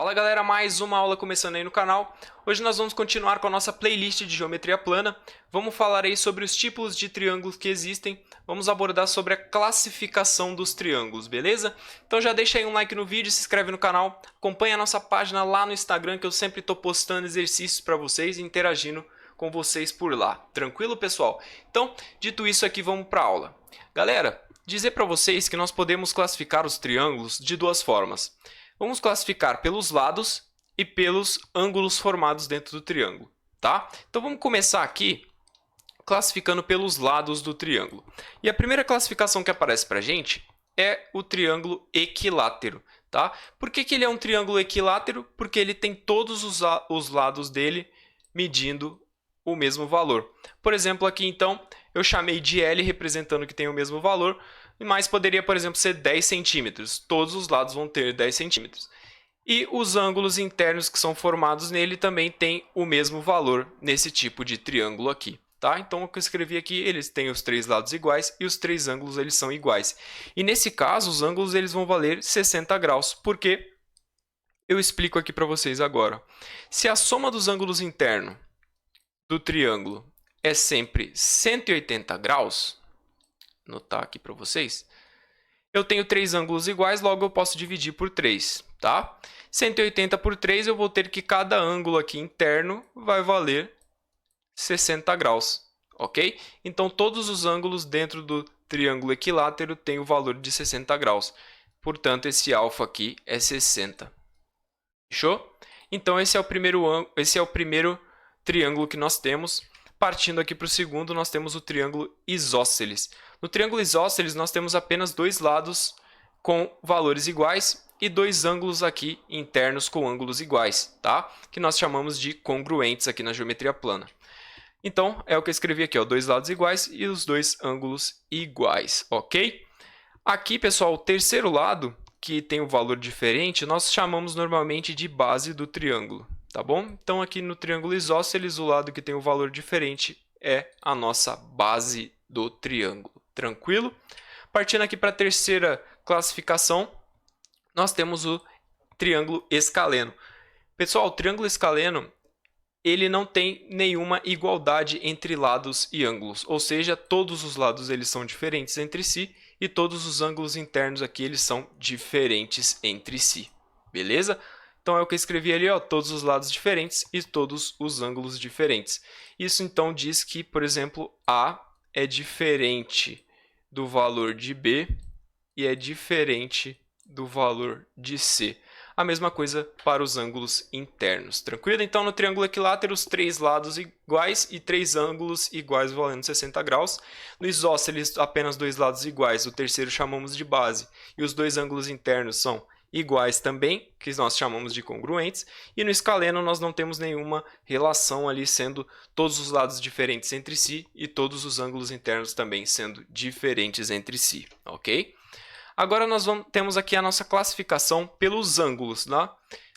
Fala galera, mais uma aula começando aí no canal. Hoje nós vamos continuar com a nossa playlist de geometria plana. Vamos falar aí sobre os tipos de triângulos que existem. Vamos abordar sobre a classificação dos triângulos, beleza? Então já deixa aí um like no vídeo, se inscreve no canal. Acompanha a nossa página lá no Instagram, que eu sempre estou postando exercícios para vocês e interagindo com vocês por lá. Tranquilo, pessoal? Então, dito isso aqui, vamos para a aula. Galera, dizer para vocês que nós podemos classificar os triângulos de duas formas. Vamos classificar pelos lados e pelos ângulos formados dentro do triângulo, tá? Então vamos começar aqui classificando pelos lados do triângulo. E a primeira classificação que aparece para a gente é o triângulo equilátero, tá? Por que ele é um triângulo equilátero? Porque ele tem todos os lados dele medindo o mesmo valor. Por exemplo, aqui então eu chamei de L representando que tem o mesmo valor, mas poderia, por exemplo, ser 10 centímetros. Todos os lados vão ter 10 centímetros. E os ângulos internos que são formados nele também têm o mesmo valor nesse tipo de triângulo aqui. Tá? Então, o que eu escrevi aqui, eles têm os três lados iguais e os três ângulos eles são iguais. E nesse caso, os ângulos eles vão valer 60 graus. Por quê? Eu explico aqui para vocês agora. Se a soma dos ângulos internos do triângulo é sempre 180 graus, anotar aqui para vocês, eu tenho três ângulos iguais, logo eu posso dividir por 3, tá? 180 por 3, eu vou ter que cada ângulo aqui interno vai valer 60 graus, ok? Então, todos os ângulos dentro do triângulo equilátero têm o valor de 60 graus. Portanto, esse alfa aqui é 60. Fechou? Então, esse é o primeiro triângulo que nós temos. Partindo aqui para o segundo, nós temos o triângulo isósceles. No triângulo isósceles, nós temos apenas dois lados com valores iguais e dois ângulos aqui internos com ângulos iguais, tá? Que nós chamamos de congruentes aqui na geometria plana. Então, é o que eu escrevi aqui, ó, dois lados iguais e os dois ângulos iguais, ok? Aqui, pessoal, o terceiro lado, que tem um valor diferente, nós chamamos normalmente de base do triângulo. Tá bom? Então, aqui no triângulo isósceles, o lado que tem um valor diferente é a nossa base do triângulo. Tranquilo? Partindo aqui para a terceira classificação, nós temos o triângulo escaleno. Pessoal, o triângulo escaleno ele não tem nenhuma igualdade entre lados e ângulos, ou seja, todos os lados eles são diferentes entre si e todos os ângulos internos aqui eles são diferentes entre si. Beleza? Então, é o que eu escrevi ali, ó, todos os lados diferentes e todos os ângulos diferentes. Isso, então, diz que, por exemplo, A é diferente do valor de B e é diferente do valor de C. A mesma coisa para os ângulos internos. Tranquilo? Então, no triângulo equilátero, os três lados iguais e três ângulos iguais valendo 60 graus. No isósceles, apenas dois lados iguais. O terceiro chamamos de base. E os dois ângulos internos são iguais também, que nós chamamos de congruentes, e no escaleno nós não temos nenhuma relação ali, sendo todos os lados diferentes entre si e todos os ângulos internos também sendo diferentes entre si, ok? Agora nós temos aqui a nossa classificação pelos ângulos, tá?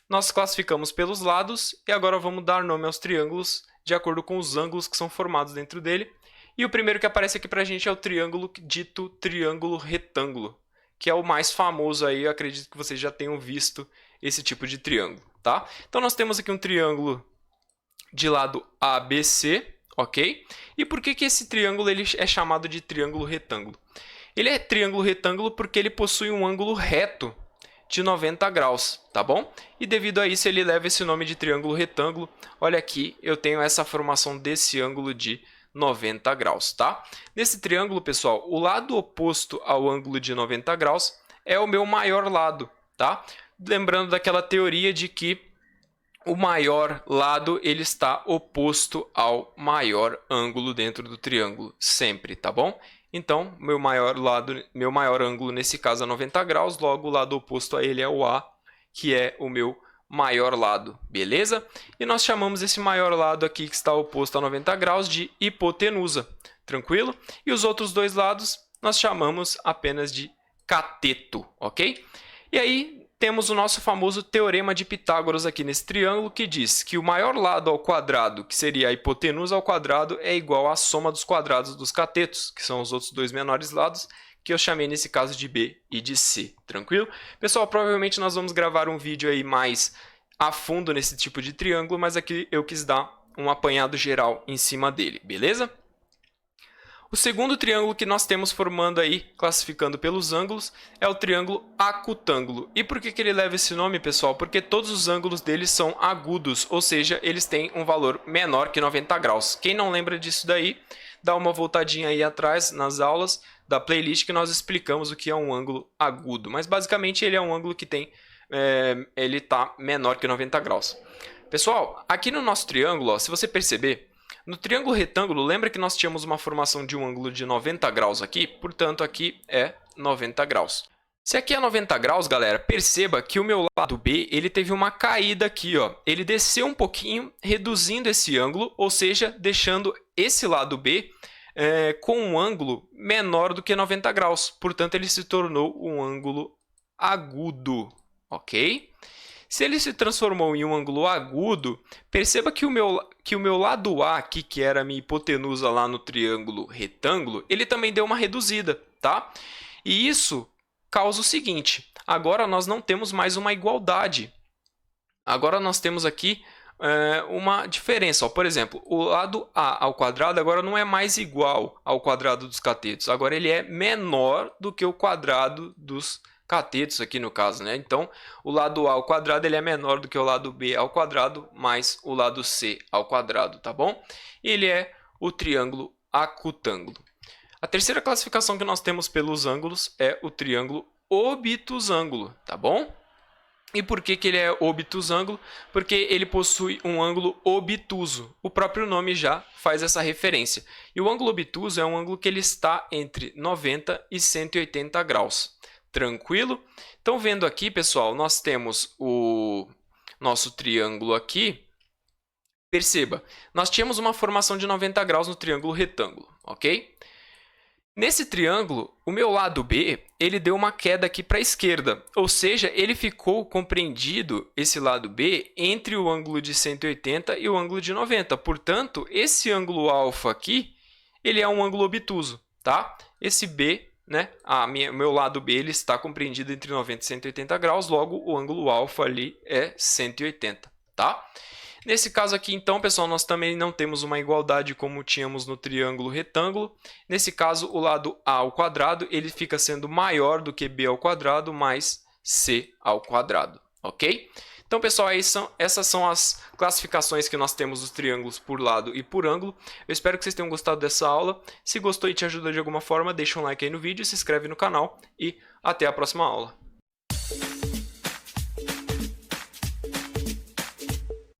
Nós classificamos pelos lados e agora vamos dar nome aos triângulos de acordo com os ângulos que são formados dentro dele. E o primeiro que aparece aqui para a gente é o triângulo dito triângulo retângulo, que é o mais famoso aí, eu acredito que vocês já tenham visto esse tipo de triângulo, tá? Então, nós temos aqui um triângulo de lado ABC, ok? E por que esse triângulo ele é chamado de triângulo retângulo? Ele é triângulo retângulo porque ele possui um ângulo reto de 90 graus, tá bom? E devido a isso, ele leva esse nome de triângulo retângulo. Olha aqui, eu tenho essa formação desse ângulo de 90 graus, tá? Nesse triângulo, pessoal, o lado oposto ao ângulo de 90 graus é o meu maior lado, tá? Lembrando daquela teoria de que o maior lado ele está oposto ao maior ângulo dentro do triângulo, sempre, tá bom? Então, meu maior ângulo nesse caso é 90 graus, logo o lado oposto a ele é o A, que é o meu maior lado, beleza? E nós chamamos esse maior lado aqui que está oposto a 90 graus de hipotenusa, tranquilo? E os outros dois lados nós chamamos apenas de cateto, ok? E aí temos o nosso famoso teorema de Pitágoras aqui nesse triângulo que diz que o maior lado ao quadrado, que seria a hipotenusa ao quadrado, é igual à soma dos quadrados dos catetos, que são os outros dois menores lados, que eu chamei nesse caso de B e de C, tranquilo? Pessoal, provavelmente nós vamos gravar um vídeo aí mais a fundo nesse tipo de triângulo, mas aqui eu quis dar um apanhado geral em cima dele, beleza? O segundo triângulo que nós temos formando aí, classificando pelos ângulos, é o triângulo acutângulo. E por que ele leva esse nome, pessoal? Porque todos os ângulos deles são agudos, ou seja, eles têm um valor menor que 90 graus. Quem não lembra disso daí, dá uma voltadinha aí atrás nas aulas da playlist que nós explicamos o que é um ângulo agudo. Mas basicamente ele é um ângulo que tem, ele está menor que 90 graus. Pessoal, aqui no nosso triângulo, ó, se você perceber, no triângulo retângulo, lembra que nós tínhamos uma formação de um ângulo de 90 graus aqui? Portanto, aqui é 90 graus. Se aqui é 90 graus, galera, perceba que o meu lado B ele teve uma caída aqui, ó. Ele desceu um pouquinho, reduzindo esse ângulo, ou seja, deixando esse lado B com um ângulo menor do que 90 graus. Portanto, ele se tornou um ângulo agudo, ok? Se ele se transformou em um ângulo agudo, perceba que o meu lado A aqui, que era a minha hipotenusa lá no triângulo retângulo, ele também deu uma reduzida, tá? E isso causa o seguinte, agora nós não temos mais uma igualdade. Agora nós temos aqui uma diferença. Ó. Por exemplo, o lado A ao quadrado agora não é mais igual ao quadrado dos catetos. Agora ele é menor do que o quadrado dos catetos aqui no caso, né? Então, o lado A ao quadrado ele é menor do que o lado B ao quadrado mais o lado C ao quadrado, tá bom? Ele é o triângulo acutângulo. A terceira classificação que nós temos pelos ângulos é o triângulo obtusângulo, tá bom? E por que ele é obtusângulo? Porque ele possui um ângulo obtuso. O próprio nome já faz essa referência. E o ângulo obtuso é um ângulo que ele está entre 90 e 180 graus. Tranquilo? Então, vendo aqui, pessoal, nós temos o nosso triângulo aqui. Perceba, nós tínhamos uma formação de 90 graus no triângulo retângulo, ok? Nesse triângulo, o meu lado B, ele deu uma queda aqui para a esquerda, ou seja, ele ficou compreendido, esse lado B, entre o ângulo de 180 e o ângulo de 90. Portanto, esse ângulo alfa aqui, ele é um ângulo obtuso, tá? Esse B, né, meu lado B, ele está compreendido entre 90 e 180 graus, logo o ângulo alfa ali é 180, tá? Nesse caso aqui, então, pessoal, nós também não temos uma igualdade como tínhamos no triângulo retângulo. Nesse caso, o lado A ao quadrado ele fica sendo maior do que B ao quadrado mais C ao quadrado, ok? Então, pessoal, essas são as classificações que nós temos dos triângulos por lado e por ângulo. Eu espero que vocês tenham gostado dessa aula. Se gostou e te ajudou de alguma forma, deixa um like aí no vídeo, se inscreve no canal e até a próxima aula.